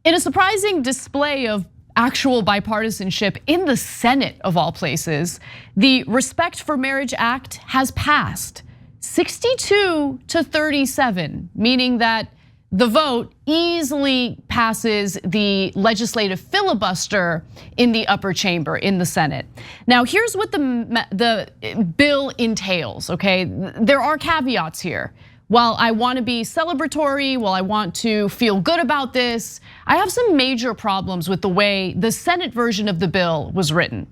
In a surprising display of actual bipartisanship in the Senate of all places, the Respect for Marriage Act has passed 62 to 37, meaning that the vote easily passes the legislative filibuster in the upper chamber in the Senate. Now, here's what the bill entails, okay? There are caveats here. While I want to be celebratory, while I want to feel good about this, I have some major problems with the way the Senate version of the bill was written.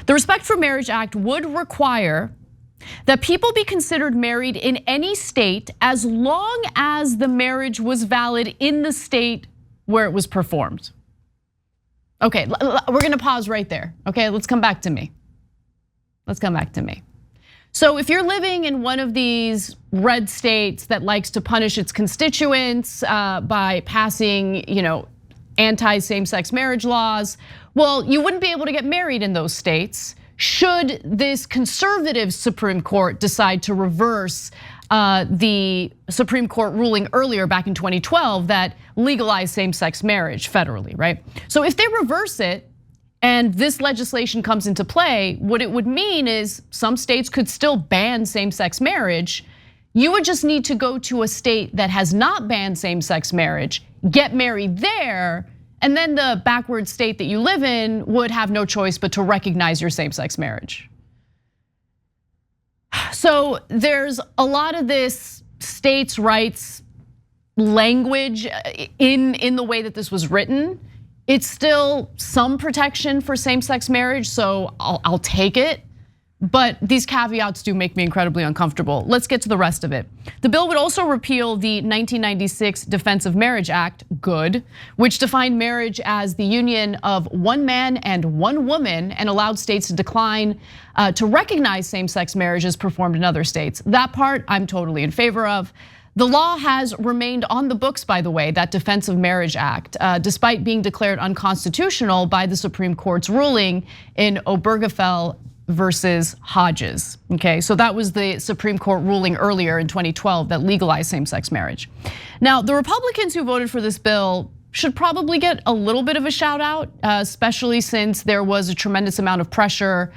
The Respect for Marriage Act would require that people be considered married in any state as long as the marriage was valid in the state where it was performed. Okay, we're gonna pause right there. Okay, let's come back to me. Let's come back to me. So if you're living in one of these red states that likes to punish its constituents by passing, anti-same-sex marriage laws, well, you wouldn't be able to get married in those states should this conservative Supreme Court decide to reverse the Supreme Court ruling earlier back in 2012 that legalized same-sex marriage federally, right? So if they reverse it, and this legislation comes into play, what it would mean is some states could still ban same-sex marriage. You would just need to go to a state that has not banned same-sex marriage, get married there, and then the backward state that you live in would have no choice but to recognize your same-sex marriage. So there's a lot of this states' rights language in the way that this was written. It's still some protection for same-sex marriage, so I'll take it. But these caveats do make me incredibly uncomfortable. Let's get to the rest of it. The bill would also repeal the 1996 Defense of Marriage Act, good, which defined marriage as the union of one man and one woman and allowed states to decline to recognize same-sex marriages performed in other states. That part I'm totally in favor of. The law has remained on the books, by the way, that Defense of Marriage Act, despite being declared unconstitutional by the Supreme Court's ruling in Obergefell versus Hodges, okay? So that was the Supreme Court ruling earlier in 2012 that legalized same-sex marriage. Now, the Republicans who voted for this bill should probably get a little bit of a shout out, especially since there was a tremendous amount of pressure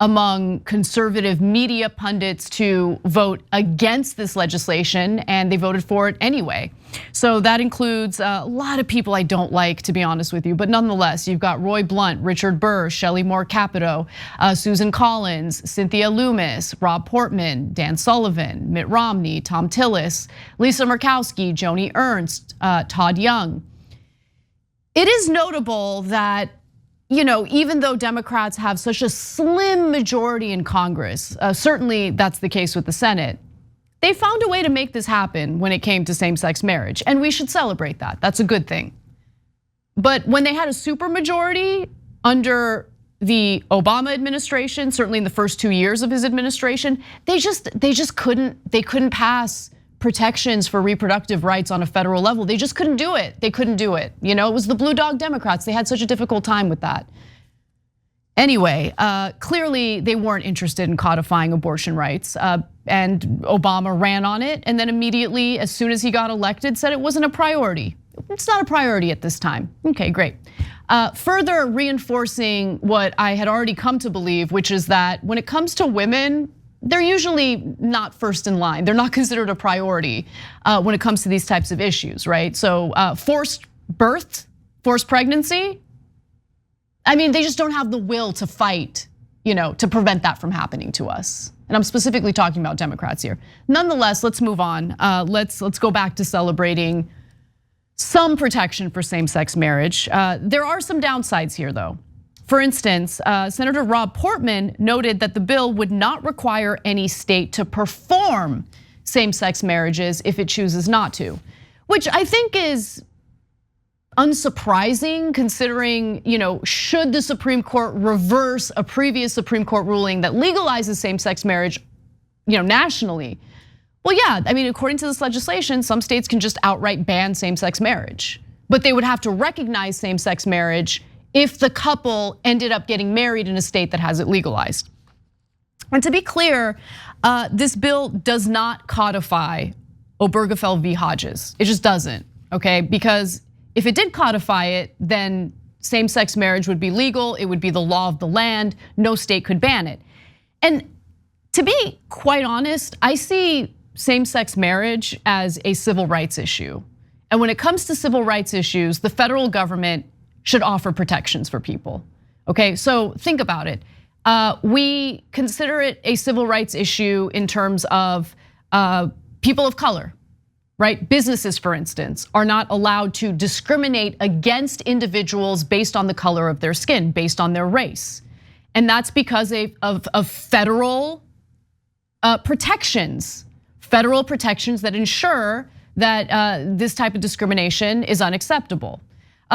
among conservative media pundits to vote against this legislation, and they voted for it anyway. So that includes a lot of people I don't like, to be honest with you, but nonetheless, you've got Roy Blunt, Richard Burr, Shelley Moore Capito, Susan Collins, Cynthia Loomis, Rob Portman, Dan Sullivan, Mitt Romney, Tom Tillis, Lisa Murkowski, Joni Ernst, Todd Young. It is notable that even though Democrats have such a slim majority in Congress, certainly that's the case with the Senate, they found a way to make this happen when it came to same-sex marriage, and we should celebrate that. That's a good thing. But when they had a supermajority under the Obama administration, certainly in the first 2 years of his administration, they couldn't pass protections for reproductive rights on a federal level. They just couldn't do it. They couldn't do it. It was the Blue Dog Democrats. They had such a difficult time with that. Anyway, clearly they weren't interested in codifying abortion rights, and Obama ran on it, and then immediately, as soon as he got elected, said it wasn't a priority. It's not a priority at this time. Okay, great. Further reinforcing what I had already come to believe, which is that when it comes to women, they're usually not first in line. They're not considered a priority when it comes to these types of issues, right? So forced birth, forced pregnancy, they just don't have the will to fight, to prevent that from happening to us. And I'm specifically talking about Democrats here. Nonetheless, let's move on. Let's go back to celebrating some protection for same-sex marriage. There are some downsides here, though. For instance, Senator Rob Portman noted that the bill would not require any state to perform same-sex marriages if it chooses not to, which I think is unsurprising considering, should the Supreme Court reverse a previous Supreme Court ruling that legalizes same-sex marriage, nationally? Well, yeah, according to this legislation, some states can just outright ban same-sex marriage, but they would have to recognize same-sex marriage if the couple ended up getting married in a state that has it legalized. And to be clear, this bill does not codify Obergefell v. Hodges. It just doesn't, okay? Because if it did codify it, then same-sex marriage would be legal, it would be the law of the land, no state could ban it. And to be quite honest, I see same-sex marriage as a civil rights issue. And when it comes to civil rights issues, the federal government should offer protections for people. Okay, so think about it. We consider it a civil rights issue in terms of people of color, right? Businesses, for instance, are not allowed to discriminate against individuals based on the color of their skin, based on their race. And that's because of federal protections that ensure that this type of discrimination is unacceptable.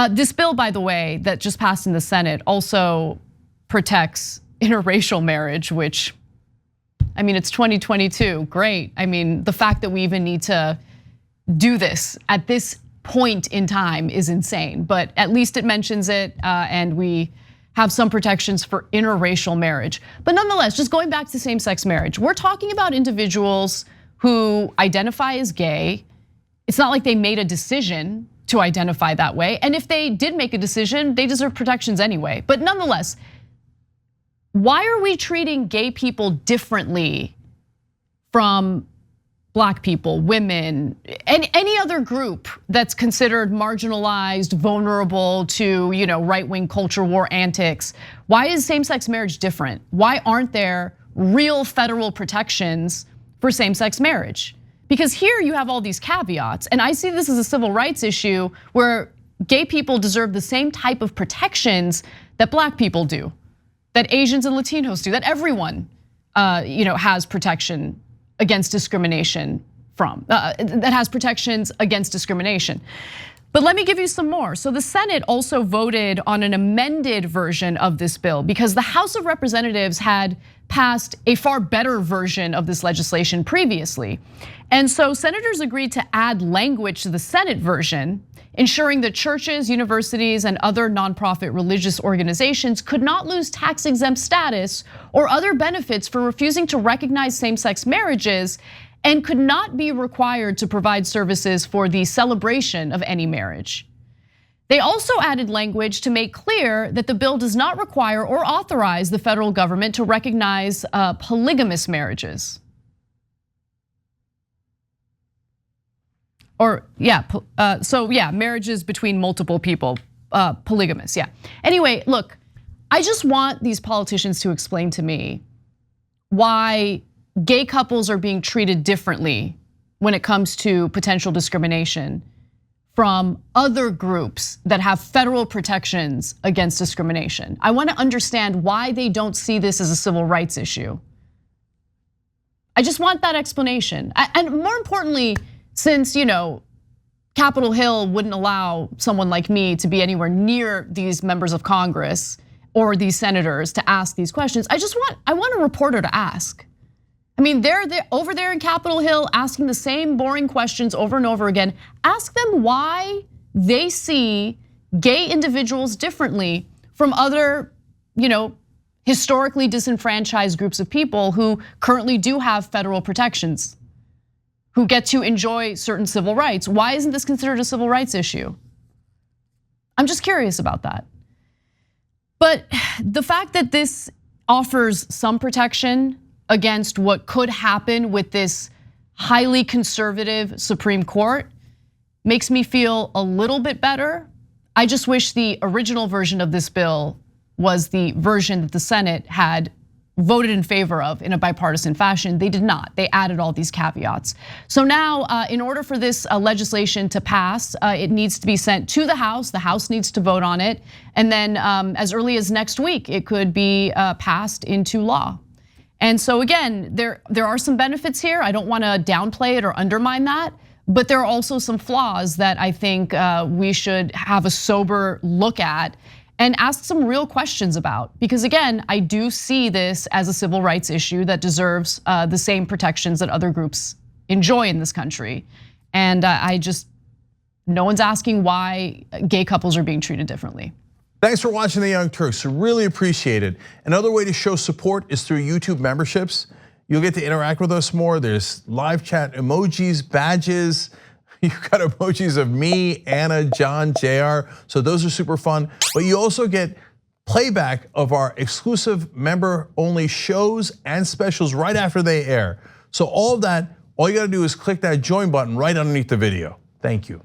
This bill, by the way, that just passed in the Senate also protects interracial marriage, which, I mean, it's 2022, great. I mean, the fact that we even need to do this at this point in time is insane, but at least it mentions it, and we have some protections for interracial marriage. But nonetheless, just going back to same-sex marriage, we're talking about individuals who identify as gay. It's not like they made a decision to identify that way. And if they did make a decision, they deserve protections anyway. But nonetheless, why are we treating gay people differently from Black people, women, and any other group that's considered marginalized, vulnerable to right-wing culture war antics? Why is same-sex marriage different? Why aren't there real federal protections for same-sex marriage? Because here you have all these caveats, and I see this as a civil rights issue where gay people deserve the same type of protections that Black people do, that Asians and Latinos do, that everyone has protection against discrimination from, that has protections against discrimination. But let me give you some more. So the Senate also voted on an amended version of this bill because the House of Representatives had passed a far better version of this legislation previously. And so senators agreed to add language to the Senate version, ensuring that churches, universities, and other nonprofit religious organizations could not lose tax-exempt status or other benefits for refusing to recognize same-sex marriages, and could not be required to provide services for the celebration of any marriage. They also added language to make clear that the bill does not require or authorize the federal government to recognize polygamous marriages. Marriages between multiple people, polygamous, yeah. Anyway, look, I just want these politicians to explain to me why gay couples are being treated differently when it comes to potential discrimination from other groups that have federal protections against discrimination. I want to understand why they don't see this as a civil rights issue. I just want that explanation. And more importantly, since Capitol Hill wouldn't allow someone like me to be anywhere near these members of Congress or these senators to ask these questions, I want a reporter to ask. I mean, they're over there in Capitol Hill asking the same boring questions over and over again. Ask them why they see gay individuals differently from other, historically disenfranchised groups of people who currently do have federal protections, who get to enjoy certain civil rights. Why isn't this considered a civil rights issue? I'm just curious about that. But the fact that this offers some protection against what could happen with this highly conservative Supreme Court makes me feel a little bit better. I just wish the original version of this bill was the version that the Senate had voted in favor of in a bipartisan fashion. They did not. They added all these caveats. So now, in order for this legislation to pass, it needs to be sent to the House. The House needs to vote on it. And then as early as next week, it could be passed into law. And so again, there are some benefits here. I don't want to downplay it or undermine that, but there are also some flaws that I think we should have a sober look at and ask some real questions about. Because again, I do see this as a civil rights issue that deserves the same protections that other groups enjoy in this country. And no one's asking why gay couples are being treated differently. Thanks for watching The Young Turks, really appreciate it. Another way to show support is through YouTube memberships. You'll get to interact with us more. There's live chat emojis, badges, You've got emojis of me, Anna, John, JR. So those are super fun. But you also get playback of our exclusive member-only shows and specials right after they air. So all of that, all you gotta do is click that join button right underneath the video. Thank you.